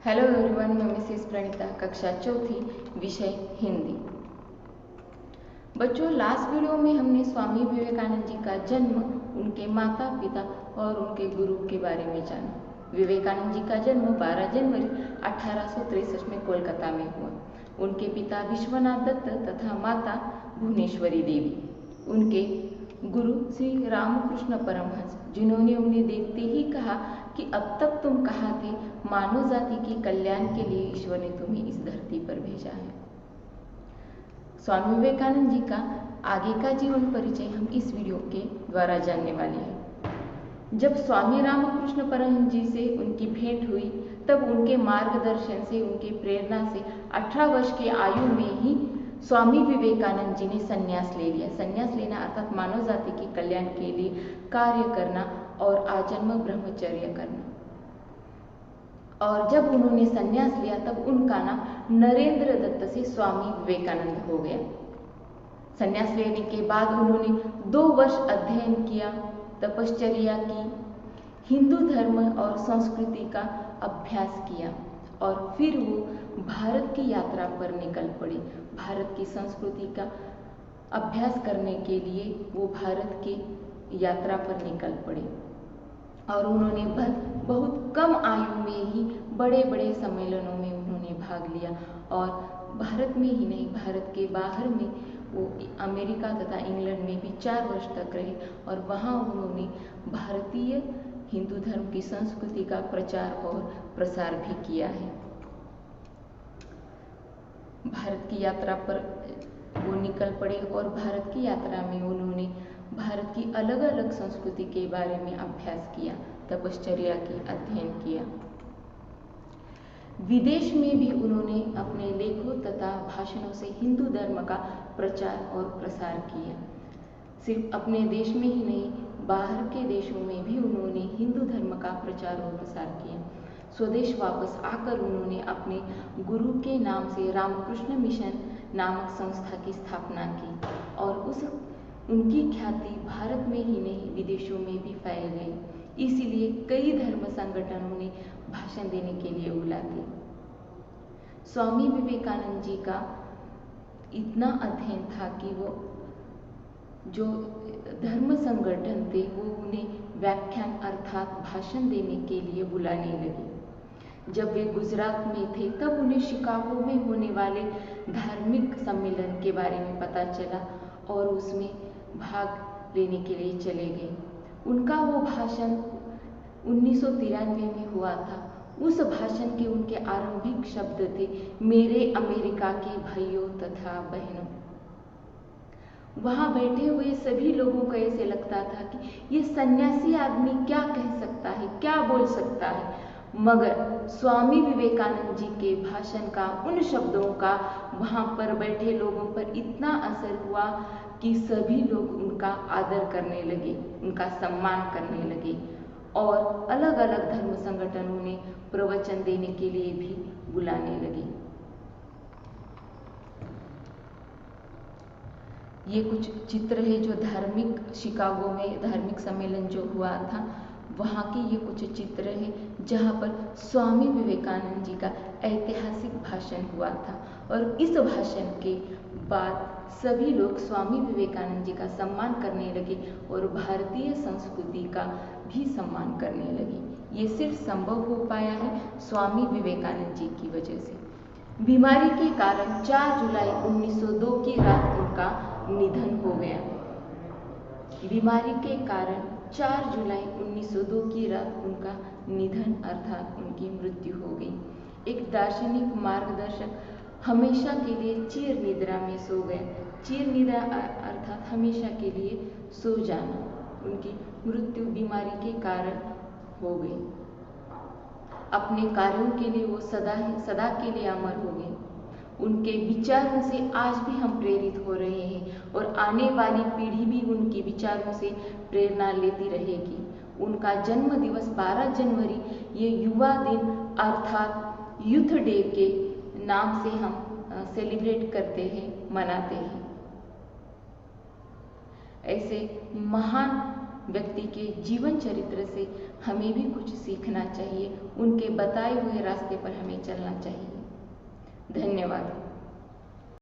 Hello everyone, मैं Mrs Pranita, कक्षा चौथी, विषय हिंदी। बच्चों, लास्ट वीडियो में हमने स्वामी विवेकानंद जी का जन्म, उनके माता पिता और उनके गुरु के बारे में जाना। विवेकानंद जी का जन्म 12 जनवरी 1863 में कोलकाता में हुआ। उनके पिता विश्वनाथ दत्त तथा माता भुवनेश्वरी देवी। उनके गुरु श्री रामकृष्ण परमहंस, जिन्होंने उन्हें देखते ही कहा कि अब तक तुम कहाँ थे, मानव जाति के कल्याण के लिए ईश्वर ने तुम्हें इस धरती पर भेजा है। स्वामी विवेकानंद जी का आगे का जीवन परिचय हम इस वीडियो के द्वारा जानने वाले हैं। जब स्वामी रामकृष्ण परमहंस जी से उनकी भेंट हुई, तब उनके मार्गदर्शन से, उनके प्रेरणा से 18 वर्ष की आयु में ही स्वामी विवेकानंद जी ने संन्यास ले लिया। संन्यास लेना अर्थात मानव जाति के कल्याण के लिए कार्य करना और आजन्म ब्रह्मचर्य करना। और जब उन्होंने संन्यास लिया तब उनका नाम नरेंद्र दत्त से स्वामी विवेकानंद हो गया। संन्यास लेने के बाद उन्होंने 2 वर्ष अध्ययन किया, तपश्चर्या की, हिंदू धर्म और संस्कृति का अभ्यास किया और फिर वो भारत की यात्रा पर निकल पड़े। भारत की संस्कृति का अभ्यास करने के लिए वो भारत की यात्रा पर निकल पड़े और उन्होंने बहुत कम आयु में ही बड़े बड़े सम्मेलनों में उन्होंने भाग लिया और भारत में ही नहीं, भारत के बाहर में वो अमेरिका तथा इंग्लैंड में भी 4 वर्ष तक रहे और वहाँ उन्होंने भारतीय हिंदू धर्म की संस्कृति का प्रचार और प्रसार भी किया है। भारत की यात्रा पर वो निकल पड़े और भारत की यात्रा में उन्होंने भारत की अलग अलग संस्कृति के बारे में अभ्यास किया, तपश्चर्या की, अध्ययन किया। विदेश में भी उन्होंने अपने लेखों तथा भाषणों से हिंदू धर्म का प्रचार और प्रसार किया। सिर्फ अपने देश में ही नहीं, बाहर के देशों में भी उन्होंने हिंदू धर्म का प्रचार और प्रसार किया। स्वदेश वापस आकर उन्होंने अपने गुरु के नाम से रामकृष्ण मिशन नामक संस्था की स्थापना की और उनकी ख्याति भारत में ही नहीं, विदेशों में भी फैल गई। इसीलिए कई धर्म संगठनों ने भाषण देने के लिए बुला दिए। स्वामी विवेकानंद जी का इतना अध्ययन था कि वो जो धर्म संगठन थे वो उन्हें व्याख्यान अर्थात भाषण देने के लिए बुलाने लगे। जब वे गुजरात में थे तब उन्हें शिकागो में होने वाले धार्मिक सम्मेलन के बारे में पता चला और उसमें भाग लेने के लिए चले गए। उनका वो भाषण 1993 में हुआ था। उस भाषण के उनके आरंभिक शब्द थे, मेरे अमेरिका के भाइयों तथा बहनों। वहां बैठे हुए सभी लोगों को ऐसे लगता था कि ये सन्यासी आदमी क्या कह सकता है, क्या बोल सकता है। मगर स्वामी विवेकानंद जी के भाषण का, उन शब्दों का वहां पर बैठे लोगों पर इतना असर हुआ कि सभी लोग उनका आदर करने लगे, उनका सम्मान करने लगे और अलग अलग धर्म संगठनों ने प्रवचन देने के लिए भी बुलाने लगे। ये कुछ चित्र है जो धार्मिक शिकागो में धार्मिक सम्मेलन जो हुआ था वहाँ के ये कुछ चित्र है जहाँ पर स्वामी विवेकानंद जी का ऐतिहासिक भाषण हुआ था और इस भाषण के बाद सभी लोग स्वामी विवेकानंद जी का सम्मान करने लगे और भारतीय संस्कृति का भी सम्मान करने लगे। ये सिर्फ संभव हो पाया है स्वामी विवेकानंद जी की वजह से। बीमारी के कारण 4 जुलाई 1902 की रात उनका निधन हो गया। बीमारी के कारण 4 जुलाई 1902 की रात उनका निधन अर्थात उनकी मृत्यु हो गई। एक दार्शनिक मार्गदर्शक हमेशा के लिए चिर निद्रा में सो गए। चिर निद्रा अर्थात हमेशा के लिए सो जाना। उनकी मृत्यु बीमारी के कारण हो गई। अपने कार्यों के लिए वो सदा के लिए अमर हो गए। उनके विचारों से आज भी हम प्रेरित हो रहे हैं और आने वाली पीढ़ी भी उनके विचारों से प्रेरणा लेती रहेगी। उनका जन्म दिवस 12 जनवरी ये युवा दिन अर्थात यूथ डे के नाम से हम सेलिब्रेट करते हैं, मनाते हैं। ऐसे महान व्यक्ति के जीवन चरित्र से हमें भी कुछ सीखना चाहिए, उनके बताए हुए रास्ते पर हमें चलना चाहिए। धन्यवाद।